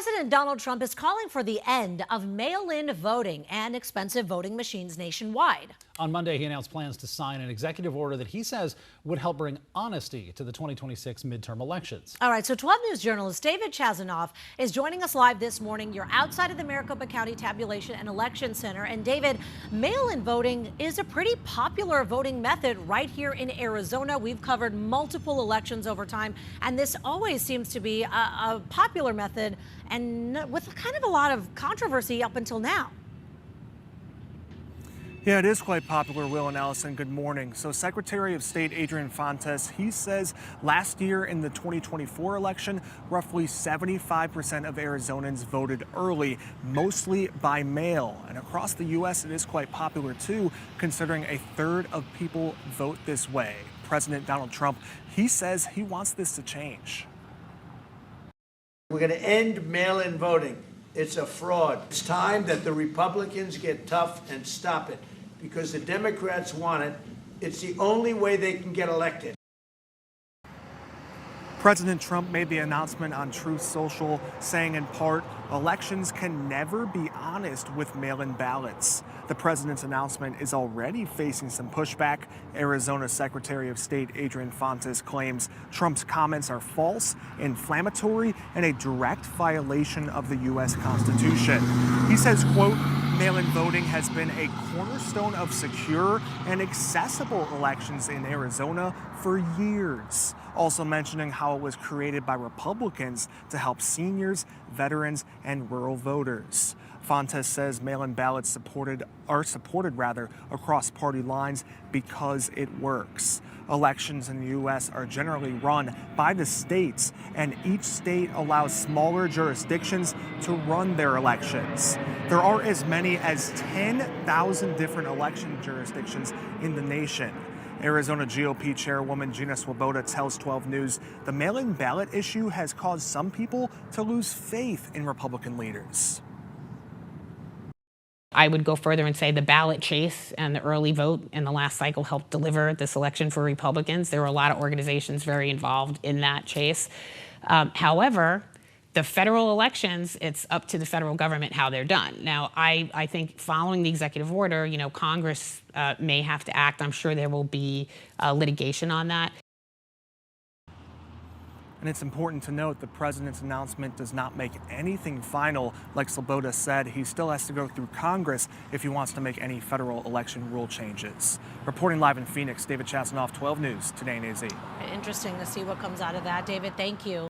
President Donald Trump is calling for the end of mail-in voting and expensive voting machines nationwide. On Monday, he announced plans to sign an executive order that he says would help bring honesty to the 2026 midterm elections. All right, so 12 News journalist David Chazanoff is joining us live this morning. You're outside of the Maricopa County Tabulation and Election Center. And David, mail-in voting is a pretty popular voting method right here in Arizona. We've covered multiple elections over time, and this always seems to be a popular method and with kind of a lot of controversy up until now. Yeah, it is quite popular, Will and Allison. Good morning. So Secretary of State Adrian Fontes, he says last year in the 2024 election, roughly 75% of Arizonans voted early, mostly by mail. And across the U.S., it is quite popular, too, considering a third of people vote this way. President Donald Trump, he says he wants this to change. We're going to end mail-in voting. It's a fraud. It's time that the Republicans get tough and stop it, because the Democrats want it. It's the only way they can get elected. President Trump made the announcement on Truth Social, saying in part, elections can never be honest with mail-in ballots. The president's announcement is already facing some pushback. Arizona Secretary of State Adrian Fontes claims Trump's comments are false, inflammatory, and a direct violation of the U.S. Constitution. He says, quote, mail-in voting has been a cornerstone of secure and accessible elections in Arizona for years. Also mentioning how it was created by Republicans to help seniors, veterans, and rural voters. Fontes says mail-in ballots are supported across party lines because it works. Elections in the U.S. are generally run by the states, and each state allows smaller jurisdictions to run their elections. There are as many as 10,000 different election jurisdictions in the nation. Arizona GOP chairwoman Gina Swoboda tells 12 News the mail-in ballot issue has caused some people to lose faith in Republican leaders. I would go further and say the ballot chase and the early vote in the last cycle helped deliver this election for Republicans. There were a lot of organizations very involved in that chase. However, the federal elections, it's up to the federal government how they're done. Now, I think following the executive order, Congress may have to act. I'm sure there will be litigation on that. And it's important to note the president's announcement does not make anything final. Like Swoboda said, he still has to go through Congress if he wants to make any federal election rule changes. Reporting live in Phoenix, David Chazanoff, 12 News, Today in AZ. Interesting to see what comes out of that. David, thank you.